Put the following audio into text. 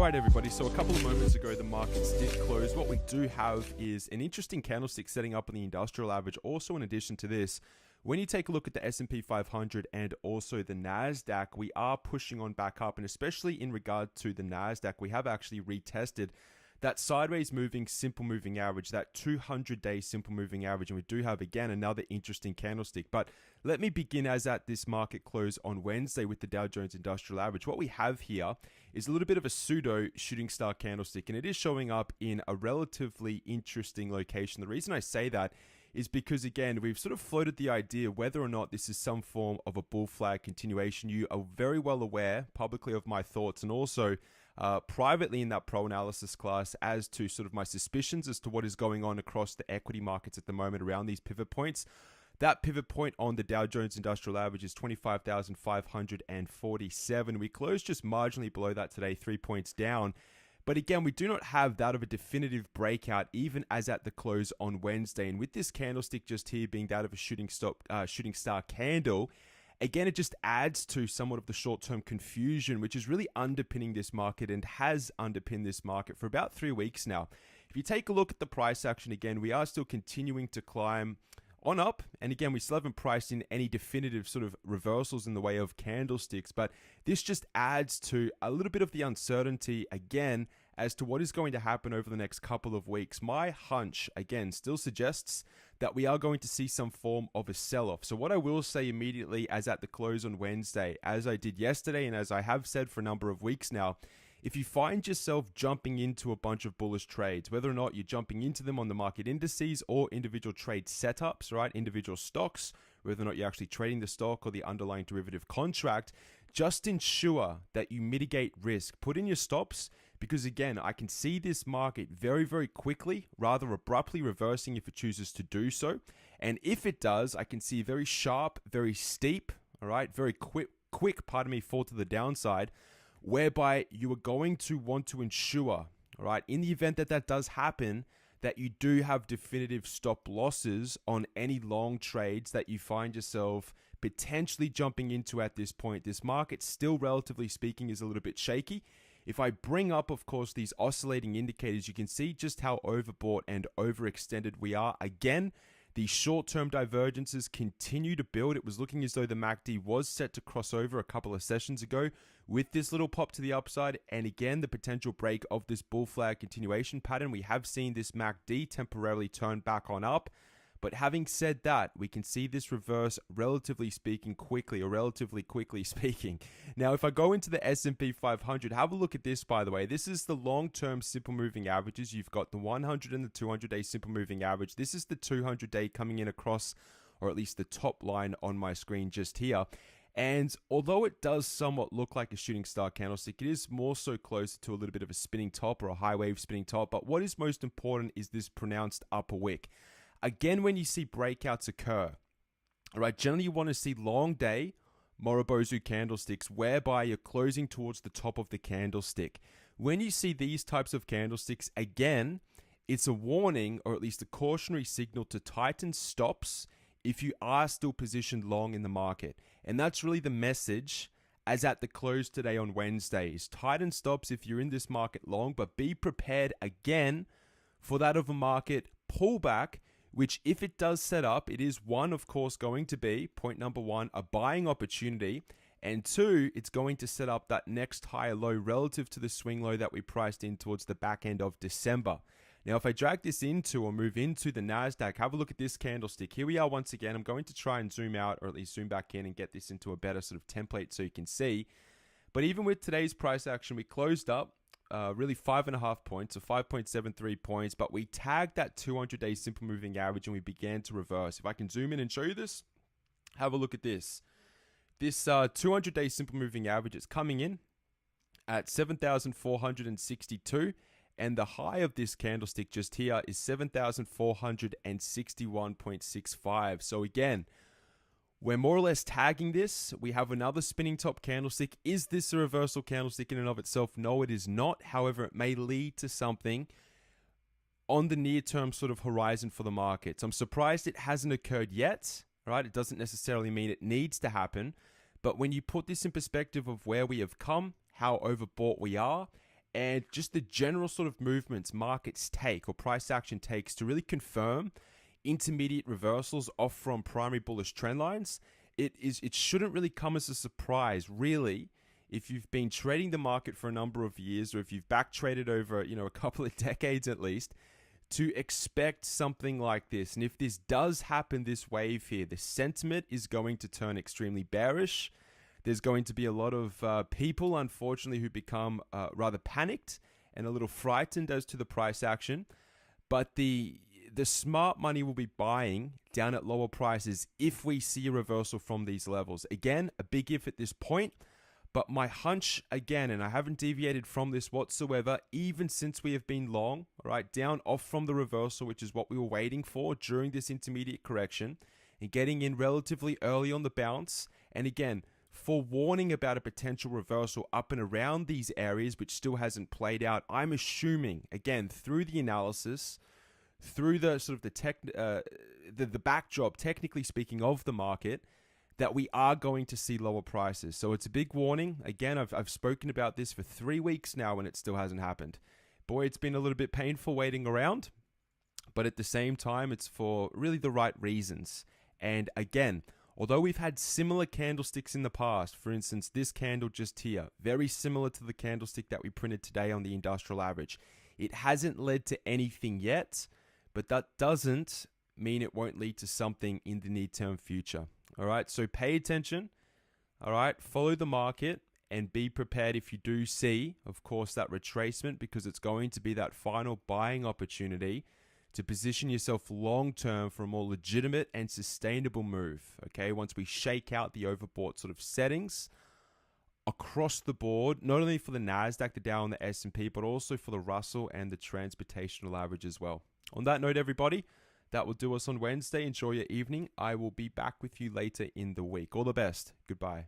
Alright everybody, so a couple of moments ago the markets did close. What we do have is an interesting candlestick setting up on the industrial average. Also in addition to this, when you take a look at the S&P 500 and also the NASDAQ, we are pushing on back up, and especially in regard to the NASDAQ, we have actually retested that sideways moving simple moving average, that 200-day simple moving average, and we do have again another interesting candlestick. But let me begin as at this market close on Wednesday with the Dow Jones Industrial Average. What we have here is a little bit of a pseudo shooting star candlestick, and it is showing up in a relatively interesting location. The reason I say that is because, again, we've sort of floated the idea whether or not this is some form of a bull flag continuation. You are very well aware publicly of my thoughts and also privately in that pro analysis class as to sort of my suspicions as to what is going on across the equity markets at the moment around these pivot points. That pivot point on the Dow Jones Industrial Average is 25,547. We closed just marginally below that today, 3 points down. But again, we do not have that of a definitive breakout even as at the close on Wednesday. And with this candlestick just here being that of a shooting star candle, again, it just adds to somewhat of the short-term confusion, which is really underpinning this market and has underpinned this market for about 3 weeks now. If you take a look at the price action again, we are still continuing to climb on up, and again, we still haven't priced in any definitive sort of reversals in the way of candlesticks, but this just adds to a little bit of the uncertainty again as to what is going to happen over the next couple of weeks. My hunch, again, still suggests that we are going to see some form of a sell-off. So what I will say immediately as at the close on Wednesday, as I did yesterday and as I have said for a number of weeks now, if you find yourself jumping into a bunch of bullish trades, whether or not you're jumping into them on the market indices or individual trade setups, right, individual stocks, whether or not you're actually trading the stock or the underlying derivative contract, just ensure that you mitigate risk. Put in your stops because, again, I can see this market very, very quickly, rather abruptly reversing if it chooses to do so. And if it does, I can see very sharp, very steep, all right, very quick, fall to the downside, whereby you are going to want to ensure, all right, in the event that that does happen, that you do have definitive stop losses on any long trades that you find yourself potentially jumping into at this point. This market still, relatively speaking, is a little bit shaky. If I bring up, of course, these oscillating indicators, you can see just how overbought and overextended we are. Again, the short-term divergences continue to build. It was looking as though the MACD was set to cross over a couple of sessions ago with this little pop to the upside. And again, the potential break of this bull flag continuation pattern. We have seen this MACD temporarily turn back on up. But having said that, we can see this reverse relatively quickly speaking. Now, if I go into the S&P 500, have a look at this, by the way. This is the long-term simple moving averages. You've got the 100 and the 200-day simple moving average. This is the 200-day coming in across, or at least the top line on my screen just here. And although it does somewhat look like a shooting star candlestick, it is more so closer to a little bit of a spinning top or a high wave spinning top. But what is most important is this pronounced upper wick. Again, when you see breakouts occur, all right, generally you want to see long day Morobozu candlesticks whereby you're closing towards the top of the candlestick. When you see these types of candlesticks, again, it's a warning or at least a cautionary signal to tighten stops if you are still positioned long in the market. And that's really the message as at the close today on Wednesday is tighten stops if you're in this market long, but be prepared again for that of a market pullback, which if it does set up, it is one, of course, going to be, point number one, a buying opportunity. And two, it's going to set up that next higher low relative to the swing low that we priced in towards the back end of December. Now, if I drag this into or move into the NASDAQ, have a look at this candlestick. Here we are once again. I'm going to try and zoom out or at least zoom back in and get this into a better sort of template so you can see. But even with today's price action, we closed up really 5.5 points, so 5.73 points, but we tagged that 200-day simple moving average and we began to reverse. If I can zoom in and show you this, have a look at this. This 200-day simple moving average is coming in at 7,462, and the high of this candlestick just here is 7,461.65. So again, we're more or less tagging this. We have another spinning top candlestick. Is this a reversal candlestick in and of itself? No, it is not. However, it may lead to something on the near-term sort of horizon for the markets. I'm surprised it hasn't occurred yet, right? It doesn't necessarily mean it needs to happen. But when you put this in perspective of where we have come, how overbought we are, and just the general sort of movements markets take or price action takes to really confirm intermediate reversals off from primary bullish trend lines, it shouldn't really come as a surprise, really, if you've been trading the market for a number of years, or if you've back traded over, a couple of decades at least, to expect something like this. And if this does happen, this wave here, the sentiment is going to turn extremely bearish. There's going to be a lot of people, unfortunately, who become rather panicked and a little frightened as to the price action. But the smart money will be buying down at lower prices if we see a reversal from these levels. Again, a big if at this point, but my hunch, again, and I haven't deviated from this whatsoever, even since we have been long, all right, down off from the reversal, which is what we were waiting for during this intermediate correction, and getting in relatively early on the bounce. And again, forewarning about a potential reversal up and around these areas, which still hasn't played out. I'm assuming, again, through the analysis, through the sort of the backdrop, technically speaking, of the market, that we are going to see lower prices. So it's a big warning. Again, I've spoken about this for 3 weeks now and it still hasn't happened. Boy, it's been a little bit painful waiting around, but at the same time, it's for really the right reasons. And again, although we've had similar candlesticks in the past, for instance, this candle just here, very similar to the candlestick that we printed today on the industrial average, it hasn't led to anything yet, but that doesn't mean it won't lead to something in the near-term future. All right, so pay attention. All right, follow the market and be prepared if you do see, of course, that retracement, because it's going to be that final buying opportunity to position yourself long-term for a more legitimate and sustainable move. Okay, once we shake out the overbought sort of settings across the board, not only for the NASDAQ, the Dow, and the S&P, but also for the Russell and the transportational average as well. On that note, everybody, that will do us on Wednesday. Enjoy your evening. I will be back with you later in the week. All the best. Goodbye.